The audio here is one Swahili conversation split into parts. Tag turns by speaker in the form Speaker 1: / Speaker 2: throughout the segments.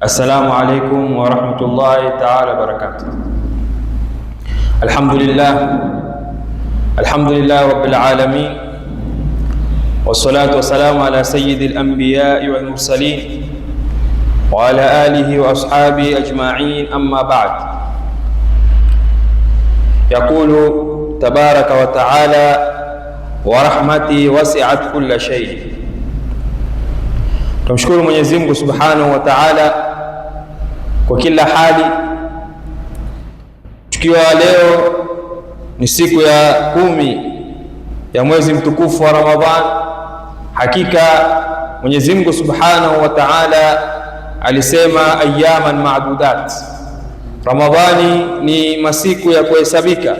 Speaker 1: Assalamu alaikum wa rahmatullahi ta'ala wa barakatuh. Alhamdulillah rabbil alamin, wassalatu wassalamu ala sayyidil anbiya'i wal mursalin wa ala alihi wa ashabihi ajma'in, amma ba'd. Yaqulu tabaraka wa ta'ala, wa rahmati wasi'at kulla shay. Tumshukuru Mwenyezi Mungu Subhanahu wa Ta'ala kwa kila hali, tukiwa leo ni siku ya 10 ya mwezi mtukufu wa Ramadhan. Hakika Mwenyezi Mungu Subhanahu wa Ta'ala alisema ayyaman ma'dudat, Ramadhani ni masiku ya kuhesabika.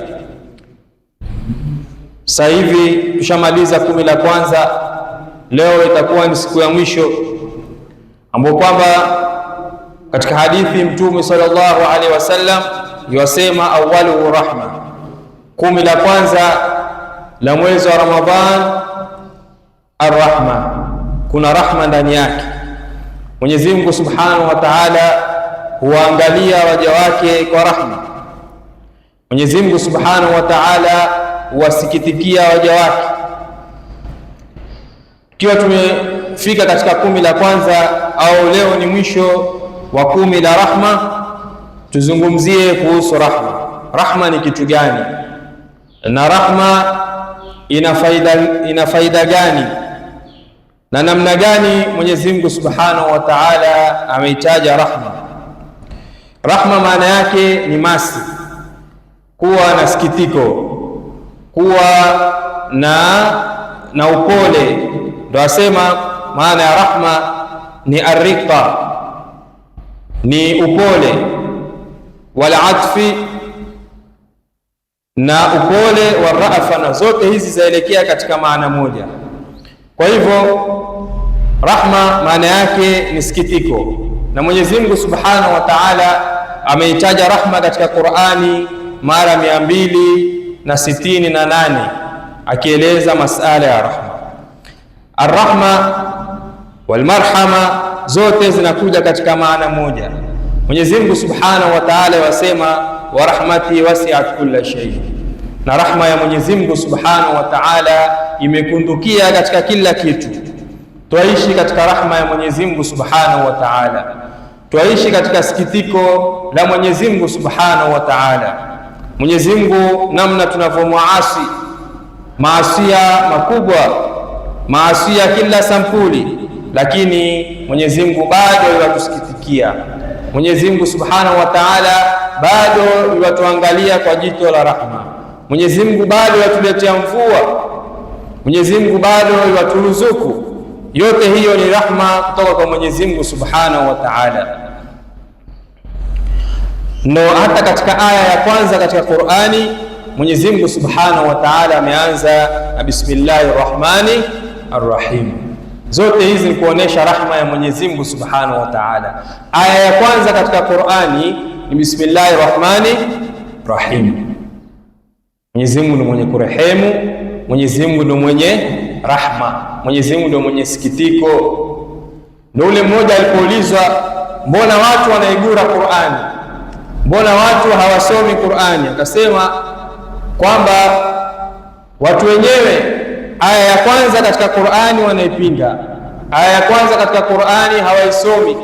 Speaker 1: Sasa hivi tushamaliza 10 la kwanza, leo itakuwa ni siku ya mwisho, ambapo kwamba katika hadithi Mtume sallallahu alaihi wasallam yasema awwalu rahma, 10 la kwanza la mwezi wa Ramadhan, arrahma, kuna rahma ndani yake. Mwenyezi Mungu Subhanahu wa Ta'ala huangalia waja wake kwa rahma. Mwenyezi Mungu Subhanahu wa Ta'ala huwasikitikia waja wake. Ikiwa tumefika katika 10 la kwanza, au leo ni mwisho wa 10 la rahma, tuzungumzie kuhusu rahma. Rahma ni kitu gani, na rahma ina faida gani, na namna gani Mwenyezi Mungu Subhanahu wa Ta'ala ameitaja rahma? Rahma maana yake ni masi, kuwa na sikitiko, kuwa na upole. Ndio asema maana ya rahma ni arriqa, ni upole, wal atfi, na upole, wa ra'fa, na zote hizi zaelekea katika maana moja. Kwa hivyo rahma maana yake ni sikitiko, na Mwenyezi Mungu Subhanahu wa Ta'ala ameitaja rahma katika Qur'ani mara 268 akieleza masala ya rahma. Arrahma wal marhama zote zinakuja katika maana moja. Mwenyezi Mungu Subhanahu wa Ta'ala wasema wa rahmati wasi'at kulla shay, na rahma ya Mwenyezi Mungu Subhanahu wa Ta'ala imekundukia katika kila kitu. Tuishi katika rahma ya Mwenyezi Mungu Subhanahu wa Ta'ala, tuishi katika sikitiko la Mwenyezi Mungu Subhanahu wa Ta'ala. Mwenyezi Mungu namna tunavyomuasi, maasia makubwa, maasia kila sampuli, lakini Mwenyezi Mungu bado yatusikitikia. Mwenyezi Mungu Subhanahu wa Ta'ala bado yatuangalia kwa jicho la rahma. Mwenyezi Mungu bado yatuletea mvua. Mwenyezi Mungu bado yaturuzuku. Yote hiyo ni rahma kutoka kwa Mwenyezi Mungu Subhanahu wa Ta'ala. Ndio hata katika aya ya kwanza katika Qur'ani Mwenyezi Mungu Subhanahu wa Ta'ala ameanza na bismillahir rahmanir rahim. Zote hizi ni kuonesha rahma ya Mwenyezi Mungu Subhanahu wa Ta'ala. Aya ya kwanza katika Qur'ani ni bismillahir rahmanir rahim. Mwenyezi Mungu ndiye mwenye kurehemu, Mwenyezi Mungu ndiye mwenye rahma, Mwenyezi Mungu ndiye mwenye sikitiko. Ndio ule mmoja alipoulizwa, mbona watu wanaigura Qur'ani, mbona watu hawasomi Qur'ani? Akasema kwamba watu wenyewe aya ya kwanza katika Qur'ani wanaipinga, aya ya kwanza katika Qur'ani hawaisomi.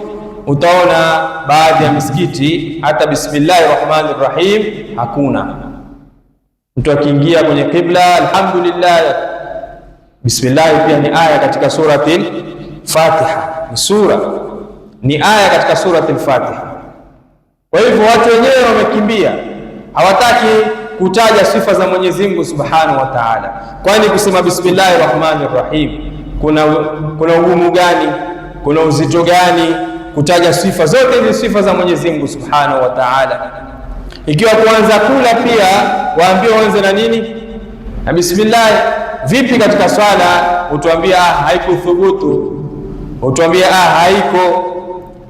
Speaker 1: Utaona baadhi ya misikiti hata bismillahir rahmanir rahim hakuna. Mtu akiingia kwenye qibla, alhamdulillah, bismillah pia ni aya katika surati Fatiha, ni aya katika surati Fatiha. Kwa hivyo watu wenyewe wamekimbia, hawataki kutaja sifa za Mwenyezi Mungu Subhanahu wa Ta'ala. Kwani kusema bismillahir rahmanir rahim kuna ugumu gani? Kuna uzito gani kutaja sifa zote hizi, sifa za Mwenyezi Mungu Subhanahu wa Ta'ala? Ikiwa kuanza kula pia waambie waanze na nini? Na bismillah. Vipi katika swala utuambia haikuthubutu, utuambia haiko?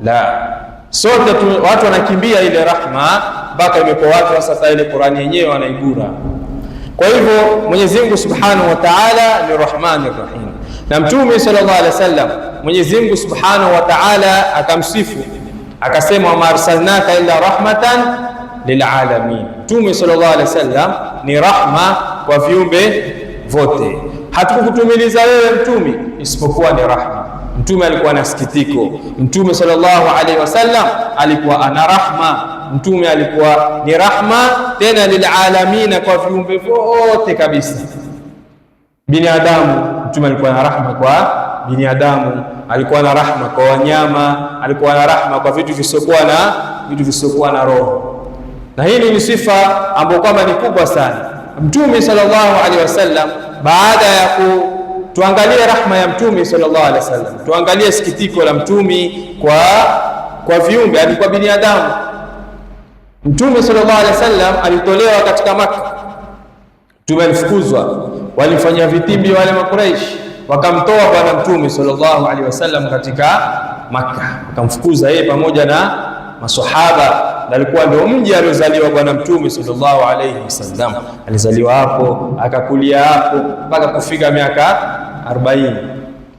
Speaker 1: La, sote watu wanakimbia ile rahma, mpaka imekuwa watu sasa ile Qur'ani yenyewe wanaigura. Kwa hivyo Mwenyezi Mungu Subhanahu wa Ta'ala ni Rahmanir Rahim, na Mtume sallallahu alaihi wasallam Mwenyezi Mungu Subhanahu wa Ta'ala akamsifu Akasema wama arsalnaka illa rahmatan lilalamin, Mtume sallallahu alaihi wasallam ni rahma kwa viumbe vote. Hatukukutumiliza wewe mtume isipokuwa ni rahma. Mtume alikuwa na sikitiko, Mtume sallallahu alaihi wasallam alikuwa ana rahma, Mtume alikuwa ni rahma tena lilalamin, kwa viumbe vote kabisa. Binadamu, Mtume alikuwa na rahma kwa binadamu, alikuwa na rahma kwa wanyama, alikuwa na rahma kwa vitu visiokuwa na roho. Na hili ni sifa ambayo kwamba ni kubwa sana. Mtume sallallahu alaihi wasallam, baada ya tuangalie rahma ya Mtume sallallahu alaihi wasallam, tuangalie sikitiko la Mtume kwa viumbe, alikuwa binadamu. Mtume sallallahu alaihi wasallam alitolewa katika Makka, Mtume alifukuzwa, walifanya vitimbi wale Makuraish, wakamtoa bwana Mtume sallallahu alaihi wasallam katika Makka, wakamfukuza yeye pamoja na maswahaba. Alikuwa ndio mji aliozaliwa bwana Mtume sallallahu alaihi wasallam, alizaliwa hapo akakulia hapo mpaka kufika miaka 40.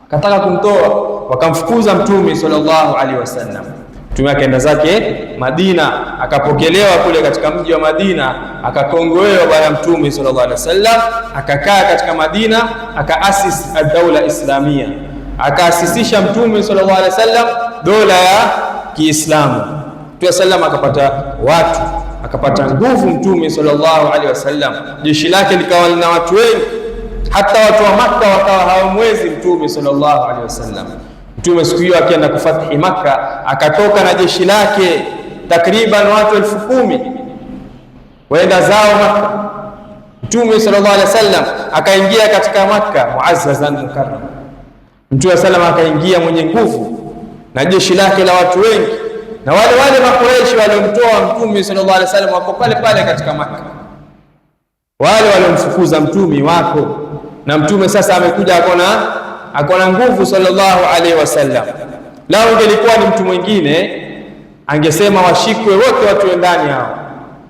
Speaker 1: Akataka kumtoa, wakamfukuza Mtume sallallahu alaihi wasallam. Mtume akaenda zake Madina, akapokelewa kule katika mji wa Madina, akakongoewa bwana Mtume sallallahu alaihi wasallam, akakaa katika Madina, akaasisi ad-daula islamia, akaasisisha Mtume sallallahu alaihi wasallam dola ya Kiislamu. Mtume sallam akapata watu, akapata nguvu Mtume sallallahu alaihi wasallam, jeshi lake likawa lina watu wengi, hata watu wa Makka wakawa hawamwezi Mtume sallallahu alaihi wasallam. Mtume siku hiyo akienda kufathi Makka, akatoka na jeshi lake takriban watu 10,000 waenda zao Makka. Mtume sallallahu alaihi wasallam akaingia katika Makka muazzazan mukarram. Mtume sallam akaingia mwenye nguvu na jeshi lake la watu wengi, na wale Makuraishi waliomtoa Mtume sallallahu alaihi wasallam wako pale pale katika Makka. Wale waliomfukuza Mtume wako, na Mtume sasa amekuja akona nguvu sallallahu alaihi wasallam. Lao ingelikuwa ni mtu mwingine, angesema washikwe wote watiwe ndani hao,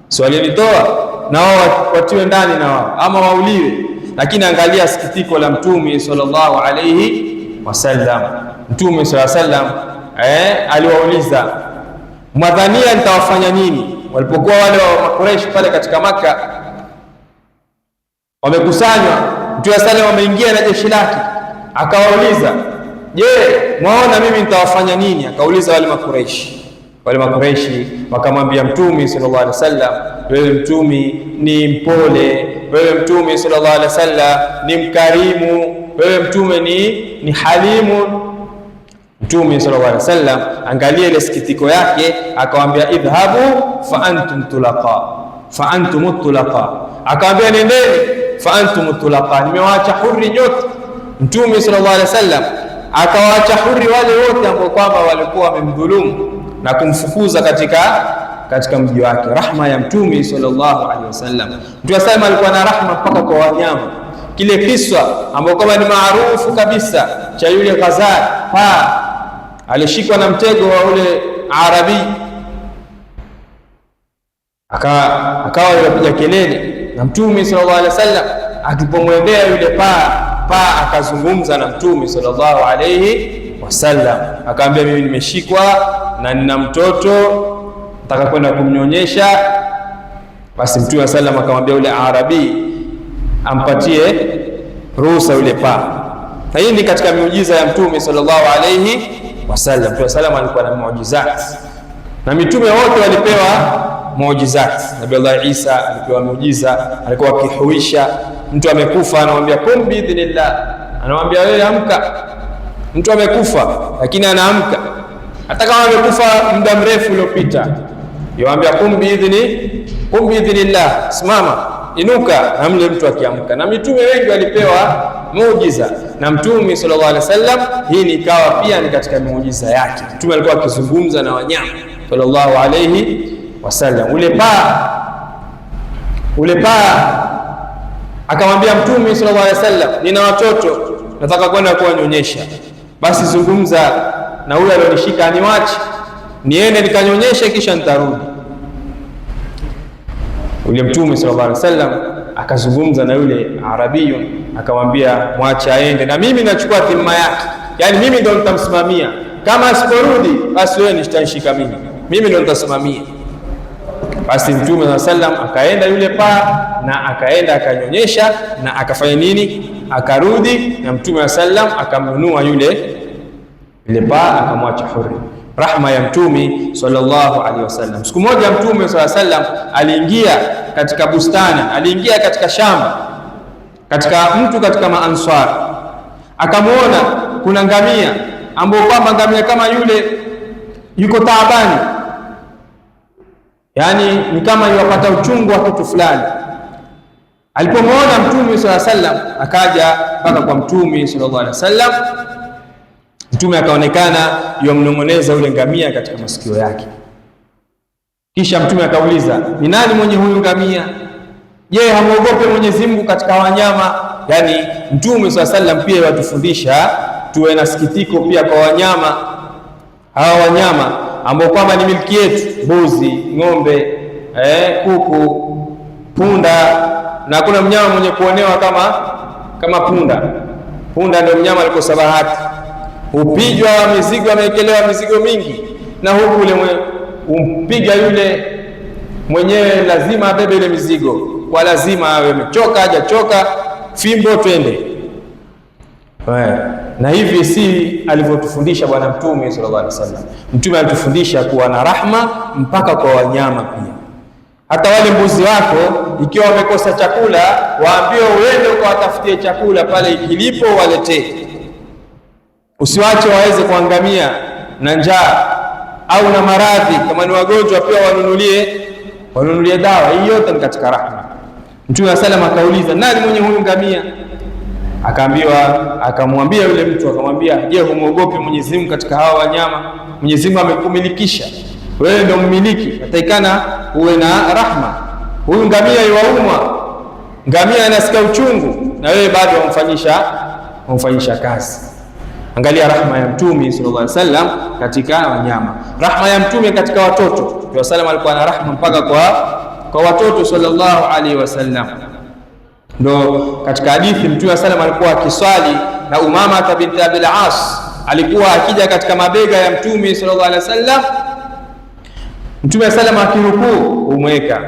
Speaker 1: so walionitoa na wao watiwe ndani na wao, ama wauliwe. Lakini angalia sikitiko la Mtume sallallahu alaihi wasallam. Mtume sallallahu alaihi wasallam aliwauliza, mwadhania nitawafanya nini? Walipokuwa wale wa Makuraish pale katika Makka wamekusanywa, Mtume sallallahu wameingia na jeshi lake, akawauliza, je, mwaona mimi nitawafanya nini? Akauliza wale Makuraishi. Wale Makuraishi wakamwambia Mtume sallallahu alaihi wasallam, wewe Mtume ni mpole, wewe Mtume sallallahu alaihi wasallam ni mkarimu, wewe Mtume ni halimu. Mtume sallallahu alaihi wasallam angalia ile sikitiko yake, akamwambia idhhabu fa antum tulaqa, fa antum tulaqa, akamwambia nendeni, fa antum tulaqa, nimewaacha huri nyote. Mtume sallallahu alaihi wasallam akawaacha huri wale wote ambao kwamba walikuwa wamemdhulumu na kumfukuza katika mji wake. Rahma ya Mtume sallallahu alaihi wasallam. Mtume sallallahu alikuwa na rahma mpaka kwa wanyama. Kile kiswa ambao kwamba ni maarufu kabisa cha yule ghazal, alishikwa na mtego wa ule Arabi, akawa anapiga kelele, na Mtume sallallahu alaihi wasallam akipomwendea yule paa akazungumza na Mtume sallallahu alaihi wasallam, akamwambia mimi nimeshikwa na nina mtoto nataka kwenda kumnyonyesha. Basi Mtume sallallahu alaihi wasallam akamwambia yule Arabi ampatie ruhusa yule paa. Na hii ni katika miujiza ya Mtume sallallahu alaihi wasallam. Mtume sallam alikuwa na muujizat, na mitume wote walipewa muujizat. Nabii Allah Isa alipewa muujiza, alikuwa akihuisha mtu amekufa, anamwambia kum biidhnillah, anamwambia wewe amka. Mtu amekufa lakini anaamka, hata kama amekufa muda mrefu uliopita, yomwambia kum biidhnillah, simama, inuka, na mle mtu akiamka. Na mitume wengi walipewa muujiza, na Mtume sallallahu alaihi wasallam hii ni ikawa pia ni katika muujiza yake. Mtume alikuwa akizungumza na wanyama sallallahu alaihi wasallam. Ule paa akamwambia Mtume sallallahu alaihi wasallam, nina watoto nataka kwenda kuwanyonyesha, basi zungumza na yule alionishika aniwache niende nikanyonyeshe kisha nitarudi. Ule Mtume sallallahu alaihi wasallam akazungumza na yule Arabiyun, akamwambia mwache aende, na mimi nachukua dhima yake, yani mimi ndo nitamsimamia, kama asiporudi basi wewe nishtanishika mimi ndio nitasimamia. Basi Mtume sallam akaenda yule paa na akaenda akanyonyesha na akafanya nini, akarudi, na Mtume sallam akamnunua yule paa akamwacha huru. Rahma ya Mtume sallallahu alaihi wasallam. Siku moja Mtume sallallahu alaihi wasallam aliingia katika bustani, aliingia katika shamba, katika mtu katika maanswar, akamuona kuna ngamia ambao kwamba ngamia kama yule yuko taabani, yani ni kama yupata uchungu wa kitu fulani. Alipomwona Mtume sallallahu alaihi wasallam akaja mpaka kwa Mtume sallallahu alaihi wasallam. Mtume akaonekana yomnong'oneza yule ngamia katika masikio yake. Kisha Mtume akauliza, ni nani mwenye huyu ngamia? Je, hamuogope Mwenyezi Mungu katika wanyama? Yani Mtume sallallahu alaihi wasallam pia watufundisha tuwe na sikitiko pia kwa wanyama. Hawa wanyama ambao kwamba ni miliki yetu, mbuzi, ng'ombe, kuku, punda, na kuna mnyama mwenye kuonewa kama punda. Punda ndio mnyama alikosa bahati, upijwa mizigo, amekelewa mizigo mingi, na huku ule umpiga yule mwenyewe lazima abebe ile mizigo, kwa lazima awe amechoka hajachoka, fimbo twende. Na hivi si alivyotufundisha Bwana Mtume sallallahu alaihi wasallam. Mtume alitufundisha kuwa na rahma mpaka kwa wanyama pia. Hata wale mbuzi wako ikiwa wamekosa chakula, waambiwe uende ukawatafutie chakula pale kilipo, waletee. Usiwache waweze kuangamia na njaa au na maradhi. Kama ni wagonjwa pia wanunulie dawa. Hii yote ni katika rahma. Mtume sallam akauliza, nani mwenye huyu ngamia? Akamwambia yule mtu, akamwambia, je, humuogopi Mwenyezi Mungu katika hawa wanyama? Mwenyezi Mungu amekumilikisha, wewe ndio mmiliki, natakikana uwe na rahma. Huyu ngamia yuwaumwa, ngamia anasikia uchungu, na wewe bado wamfanyisha kazi. Angalia rahma ya Mtume sallallahu alaihi wasallam katika wanyama. Rahma ya Mtume katika watoto. Mtume sallam alikuwa na rahma mpaka kwa watoto sallallahu alaihi wasallam. Ndo katika hadithi Mtume sallam alikuwa akiswali na Umama binti Abil As, alikuwa akija katika mabega ya Mtume sallallahu alaihi wasallam. Mtume sallam akirukuu humweka,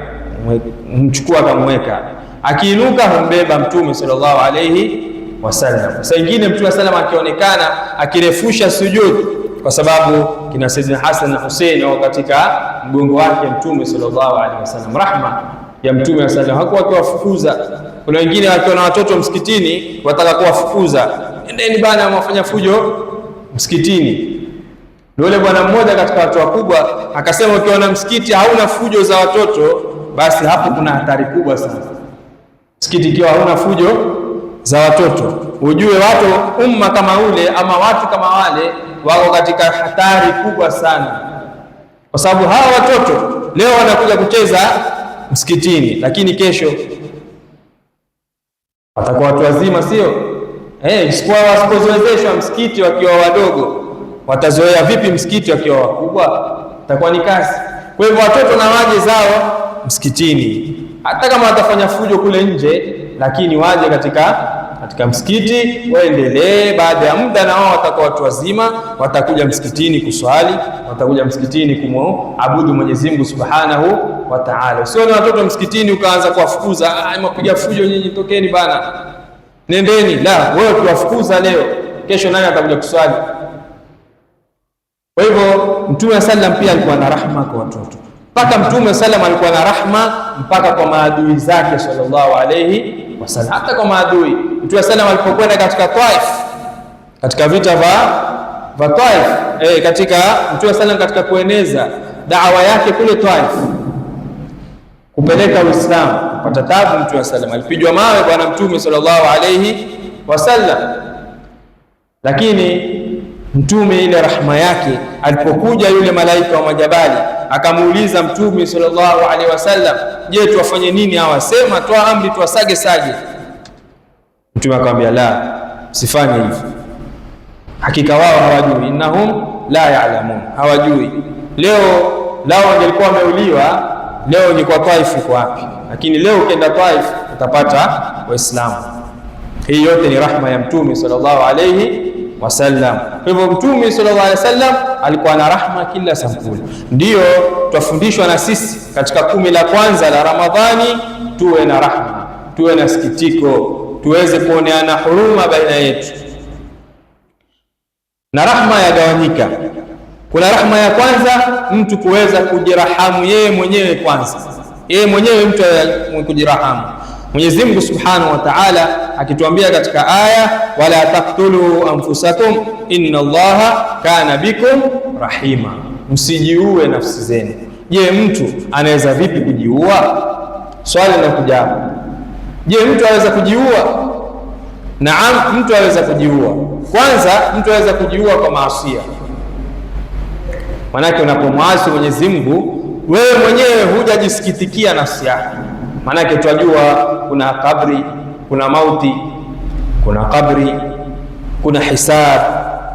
Speaker 1: humchukua akamweka, akiinuka humbeba Mtume sallallahu alaihi wasallam. Saa nyingine Mtume sallam akionekana akirefusha sujud, kwa sababu kina Sayyidina Hassan na Hussein wao katika mgongo wake Mtume sallallahu alaihi wasallam. Rahma ya Mtume sallam, hakuwa akiwafukuza. Kuna wengine wakiwa na watoto msikitini wataka kuwafukuza, endeni bana, mwafanya fujo msikitini. Yule bwana mmoja katika watu wakubwa akasema, ukiona msikiti hauna fujo za watoto, basi hapo kuna hatari kubwa sana. Msikiti ikiwa hauna fujo za watoto, ujue watu umma kama ule ama watu kama wale wako katika hatari kubwa sana, kwa sababu hawa watoto leo wanakuja kucheza msikitini, lakini kesho watakuwa watu wazima, sio? Wasipozoezeshwa msikiti wakiwa wadogo, watazoea vipi msikiti wakiwa wakubwa? Itakuwa ni kazi. Kwa hivyo watoto na waje zao msikitini, hata kama watafanya fujo kule nje, lakini waje katika msikiti, waendelee. Baada ya muda na wao watakuwa watu wazima, watakuja msikitini kuswali, watakuja msikitini kumuabudu Mwenyezi Mungu Subhanahu wa Ta'ala. Sio ni watoto msikitini ukaanza kuwafukuza, mpiga fujo nyinyi, tokeni bana, nendeni. La, wewe ukiwafukuza leo, kesho nani atakuja kuswali? Kwa hivyo Mtume sallam pia alikuwa na rahma kwa watoto, mpaka Mtume sallam alikuwa na rahma mpaka kwa maadui zake sallallahu alayhi wasallam. Hata kwa maadui Mtume sallam alipokwenda katika Taif, katika vita vya Taif, katika Mtume sallam katika kueneza da'wa yake kule Taif, kupeleka Uislamu, kupata tabu, Mtume sallam alipigwa mawe bwana Mtume sallallahu alayhi wasallam. Lakini Mtume ile rahma yake, alipokuja yule malaika wa majabali akamuuliza Mtume sallallahu alaihi wasallam, je, tuwafanye nini hawa? Sema, toa amri tuwasage sage. Mtume akamwambia, la, usifanye hivyo, hakika wao hawajui, innahum la ya'lamun, hawajui. Leo lao wangelikuwa wameuliwa, leo ni kwa Taif iko wapi? Lakini leo ukienda Taif utapata Waislamu. Hii yote ni rahma ya Mtume sallallahu alaihi wasallam. Kwa hivyo Mtume sallallahu alaihi wasallam alikuwa na rahma kila sampuli. Ndiyo twafundishwa na sisi katika 10 la kwanza la Ramadhani tuwe na rahma, tuwe na sikitiko, tuweze kuoneana huruma baina yetu. Na rahma yagawanyika. Kuna rahma ya kwanza, mtu kuweza kujirahamu yeye mwenyewe kwanza, yeye mwenyewe mtu kujirahamu. Mwenyezi Mungu Subhanahu wa Ta'ala akituambia katika aya, wala taqtulu anfusakum inna Allaha kana bikum rahima, msijiue nafsi zenu. Je, mtu anaweza vipi kujiua? Swali linakuja. Je, mtu anaweza kujiua? Naam, mtu anaweza kujiua. Kwanza, mtu anaweza kujiua kwa maasi. Manake unapomwasi Mwenyezi Mungu, wewe mwenyewe hujajisikitikia nafsi yako. Manake tunajua kuna kabri, kuna mauti, kuna kabri, kuna hisab,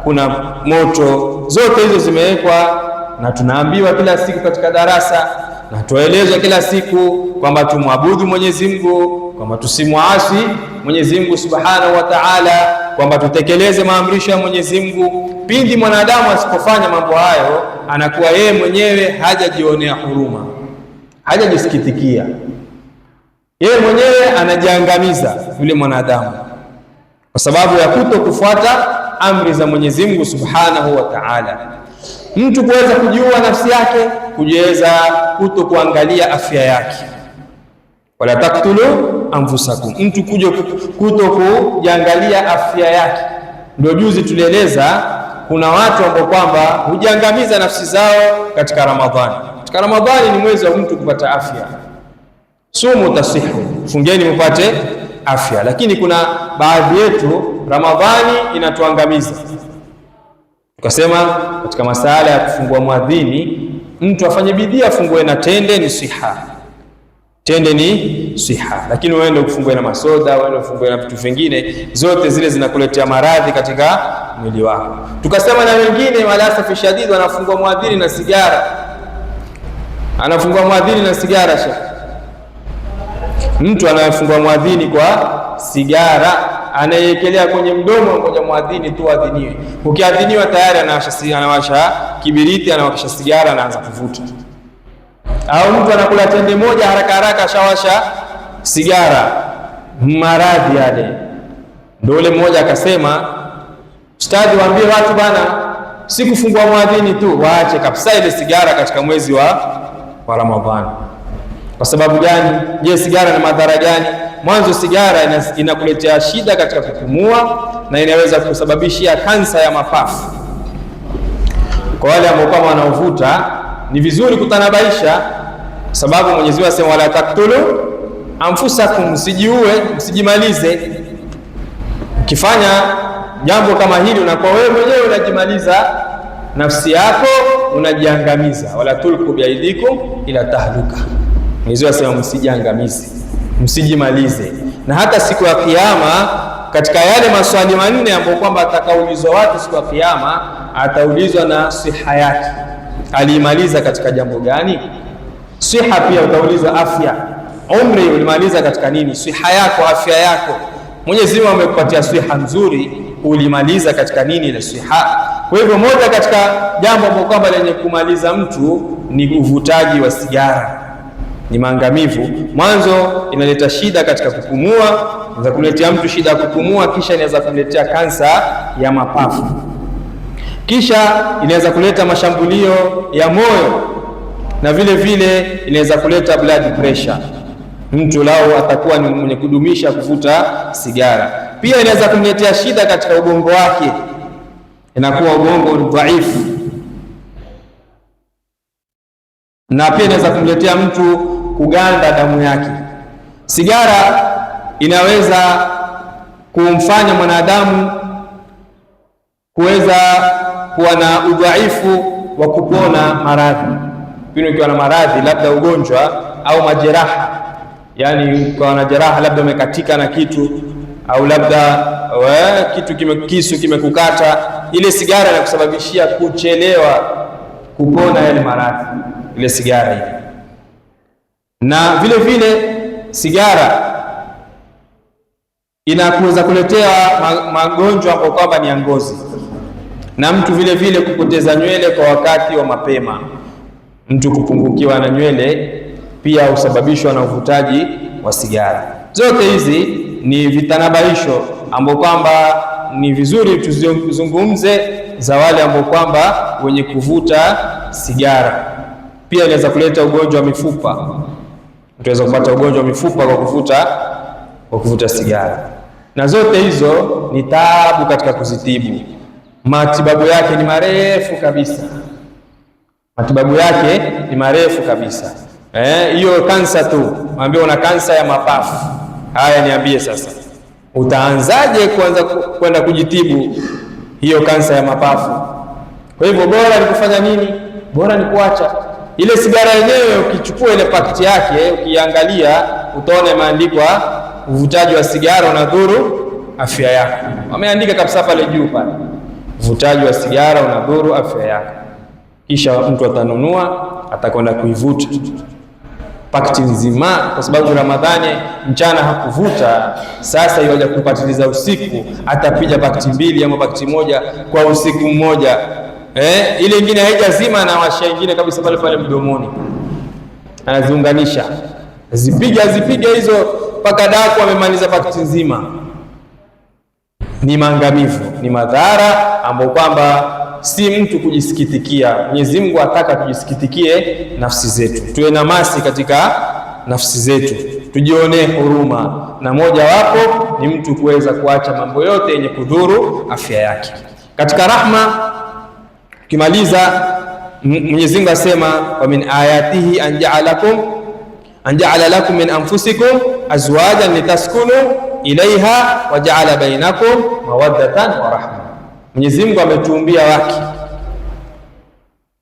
Speaker 1: kuna moto. Zote hizo zimewekwa na tunaambiwa kila siku katika darasa na tuelezwa kila siku kwamba tumwabudu Mwenyezi Mungu, kwamba tusimwasi Mwenyezi Mungu Subhanahu wa Ta'ala, kwamba tutekeleze maamrisho ya Mwenyezi Mungu. Pindi mwanadamu asipofanya mambo hayo, anakuwa yeye mwenyewe hajajionea huruma, hajajisikitikia, yeye mwenyewe anajiangamiza yule mwanadamu kwa sababu ya kuto kufuata amri za Mwenyezi Mungu Subhanahu wa Ta'ala. Mtu kuweza kujiua nafsi yake, kujiweza kuto kuangalia afya yake. Wala taktulu anfusakum, mtu kuto kujiangalia afya yake. Ndio juzi tulieleza kuna watu ambao kwamba hujiangamiza nafsi zao katika Ramadhani. Katika Ramadhani ni mwezi wa mtu kupata afya. Sumu tasihu, fungeni mpate afya. Lakini kuna baadhi yetu Ramadhani inatuangamiza. Tukasema katika masala ya kufungua muadhini, mtu afanye bidii afungue na tende, ni siha. Tende ni siha. Lakini uende kufungue na masoda, uende kufungue na vitu vingine, zote zile zinakuletea maradhi katika mwili wako. Tukasema na wengine walasafi shadidi wanafungua muadhini na sigara. Anafungua muadhini na sigara shekhi. Mtu anayefungua muadhini kwa sigara, anayekelea kwenye mdomo ngoja muadhini tu adhiniwe. Ukiadhiniwa tayari anawasha kibiriti, anawasha sigara, anaanza kuvuta. Au mtu anakula tende moja haraka haraka ashawasha sigara, maradhi yale. Ndio ule mmoja akasema, ustadhi waambie watu bana, si kufungua muadhini tu, waache kabisa ile sigara katika mwezi wa Ramadhani. Kwa sababu gani? Je, sigara na madhara gani? Mwanzo sigara inakuletea shida katika kupumua na inaweza kusababishia kansa ya mapafu. Kwa wale ambao kama wanaovuta, ni vizuri kutanabaisha, sababu Mwenyezi Mungu asema wala taktulu anfusakum, msijiue, msijimalize. Ukifanya jambo kama hili, unakuwa wewe mwenyewe unajimaliza nafsi yako, unajiangamiza. Wala tulku biaidikum ila tahluka. Mwenyezi Mungu asema msijiangamize, msijimalize. Na hata siku ya Kiyama, katika yale maswali manne ambayo kwamba atakaulizwa watu siku ya Kiyama, ataulizwa na siha yake, alimaliza katika jambo gani? Siha pia utaulizwa afya, umri ulimaliza katika nini? Siha yako, afya yako, Mwenyezi Mungu amekupatia siha nzuri, ulimaliza katika nini ile siha? Kwa hivyo moja katika jambo ambalo kwamba lenye kumaliza mtu ni uvutaji wa sigara, ni maangamivu. Mwanzo inaleta shida katika kupumua, inaweza kuletea mtu shida ya kupumua, kisha inaweza kuletea kansa ya mapafu, kisha inaweza kuleta mashambulio ya moyo, na vile vile inaweza kuleta blood pressure. Mtu lao atakuwa ni mwenye kudumisha kuvuta sigara. Pia inaweza kumletea shida katika ubongo wake, inakuwa ubongo dhaifu, na pia inaweza kumletea mtu kuganda damu yake. Sigara inaweza kumfanya mwanadamu kuweza kuwa na udhaifu wa kupona maradhi. Pindi ukiwa na maradhi, labda ugonjwa au majeraha, yani kwa na jeraha labda umekatika na kitu, au labda kisu kimekukata, ile sigara inakusababishia kuchelewa kupona yale maradhi, ile sigara ile. Na vile vile sigara inakuweza kuletea magonjwa ambayo kwamba ni ya ngozi, na mtu vile vile kupoteza nywele kwa wakati wa mapema. Mtu kupungukiwa na nywele pia husababishwa na uvutaji wa sigara. Zote hizi ni vitanabaisho ambao kwamba ni vizuri tuzungumze za wale ambao kwamba wenye kuvuta sigara. Pia inaweza kuleta ugonjwa wa mifupa. Mtu anaweza kupata ugonjwa wa mifupa kwa kuvuta sigara, na zote hizo ni taabu katika kuzitibu. Matibabu yake ni marefu kabisa, matibabu yake ni marefu kabisa. Hiyo kansa tu, mwambie una kansa ya mapafu. Haya, niambie sasa, utaanzaje kwenda kujitibu hiyo kansa ya mapafu? Kwa hivyo bora ni kufanya nini? Bora ni kuacha ile sigara yenyewe. Ukichukua ile pakiti yake ukiangalia, utaona imeandikwa uvutaji wa sigara unadhuru afya yako. Wameandika kabisa pale juu pale, uvutaji wa sigara unadhuru afya yako. Kisha mtu atanunua, atakwenda kuivuta pakiti nzima, kwa sababu Ramadhani mchana hakuvuta. Sasa iwaje kupatiliza usiku, atapiga pakiti 2 ama pakiti 1 kwa usiku mmoja. Ile nyingine haijazima, na washa nyingine kabisa pale pale mdomoni, anaziunganisha, zipiga hizo mpaka daku amemaliza pakiti nzima. Ni maangamivu, ni madhara ambayo kwamba si mtu kujisikitikia. Mwenyezi Mungu ataka tujisikitikie nafsi zetu, tuwe na masi katika nafsi zetu, tujionee huruma, na moja wapo ni mtu kuweza kuacha mambo yote yenye kudhuru afya yake. Katika rahma, kimaliza, Mwenyezi Mungu asema, wa min ayatihi an ja'ala lakum min anfusikum azwajan litaskunu ilaiha wa ja'ala bainakum mawaddatan wa rahma. Mwenyezi Mungu ametuumbia wake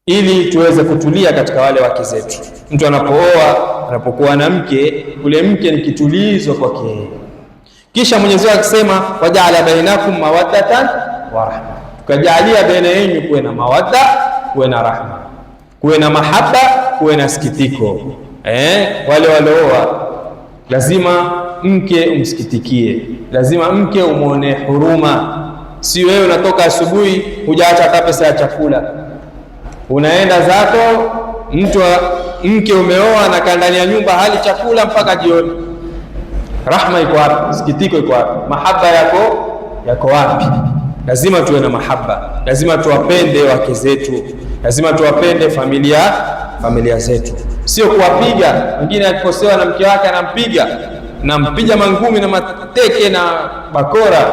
Speaker 1: ili tuweze kutulia katika wale wake zetu. Mtu anapokuwa na mke, ule mke ni kitulizo kwake. Kisha Mwenyezi Mungu akisema, wa ja'ala bainakum mawaddatan wa rahma, tukajalia baina yenu kuwe na mawadda, kuwe na rahma, kuwe na mahaba, kuwe na sikitiko. Wale walooa lazima mke umsikitikie, lazima mke umuone huruma. Si wewe unatoka asubuhi hujaacha hata pesa ya chakula, unaenda zako, mke umeoa na kaa ndani ya nyumba hali chakula mpaka jioni. Rahma iko wapi? Sikitiko iko wapi? Mahaba yako wapi? Lazima tuwe na mahaba, lazima tuwapende wake zetu, lazima tuwapende familia zetu, sio kuwapiga. Mwingine akikosewa na mke wake anampiga mangumi na mateke na bakora,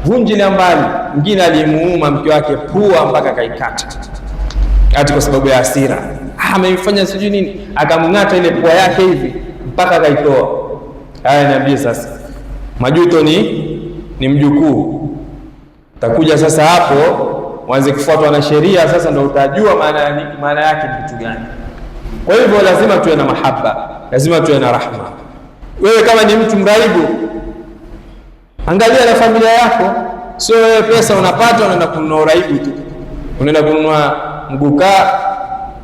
Speaker 1: vunjile mbali. Mwingine alimuuma mke wake pua mpaka kaikata, ati kwa sababu ya hasira. Amemfanya sijui nini, akamng'ata ile pua yake hivi mpaka kaitoa. Haya, niambie sasa, majuto ni mjukuu. Takuja sasa hapo uanze kufuatwa na sheria, sasa ndio utajua maana yake ni kitu gani. Kwa hivyo lazima tuwe na mahaba, lazima tuwe na rahma. Wewe kama ni mtu mraibu, angalia na familia yako. Sio wewe pesa unapata unaenda kununua uraibu tu, unaenda kununua mgukaa,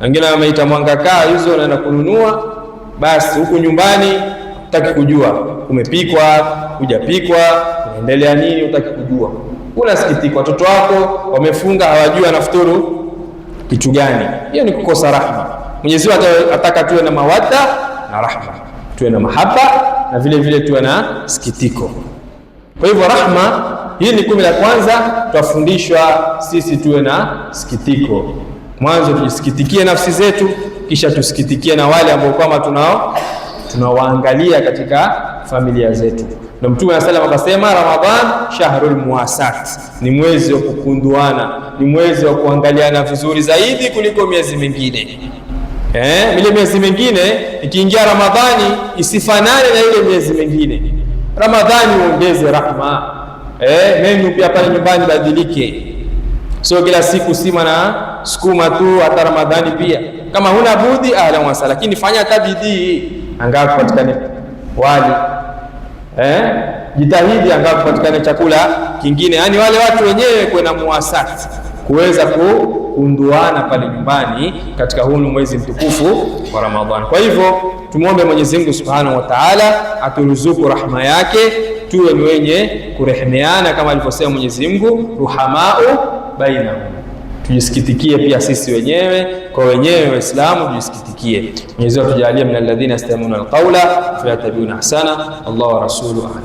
Speaker 1: wengine wameita mwangakaa, hizo unaenda kununua basi. Huku nyumbani hutaki kujua umepikwa, hujapikwa, unaendelea nini, hutaki kujua. Unasikitika, watoto wako wamefunga, hawajui anafuturu kitu gani. Hiyo ni kukosa rahma. Mwenyezi Mungu ataka tuwe na mawadda na rahma, tuwe na mahaba na vile vile tuwe na sikitiko. Kwa hivyo rahma hii ni 10 la kwanza, tutafundishwa sisi tuwe na sikitiko. Mwanzo tujisikitikie nafsi zetu, kisha tusikitikie na wale ambao kama tunawaangalia katika familia zetu. Na Mtume sallallahu alayhi wasallam akasema, Ramadhan shahrul muwasat, ni mwezi wa kukunduana, ni mwezi wa kuangaliana vizuri zaidi kuliko miezi mingine. Ile miezi mingine ikiingia Ramadhani isifanane na ile miezi mingine. Ramadhani uongeze rahma, menyu pia pale nyumbani badilike, sio kila siku sima na sukuma tu. Hata Ramadhani pia kama huna budi ahlan wa sala, lakini fanya tabidii, angaa kupatikane wali, jitahidi angaa kupatikane chakula kingine. Yani wale watu wenyewe kuna muwasati, kuweza kuunduana pale nyumbani katika huu mwezi mtukufu wa Ramadhani. Kwa hivyo tumuombe Mwenyezi Mungu Subhanahu wa Ta'ala aturuzuku rahma yake, tuwe ni wenye kurehemeana kama alivyosema Mwenyezi Mungu, ruhamau bainahum. Tujisikitikie pia sisi wenyewe kwa wenyewe, Waislamu tujisikitikie. Mwenyezi Mungu atujalie min alladhina yastami'una alqawla fayattabi'una ahsana. Allahu wa rasuluhu a'lam.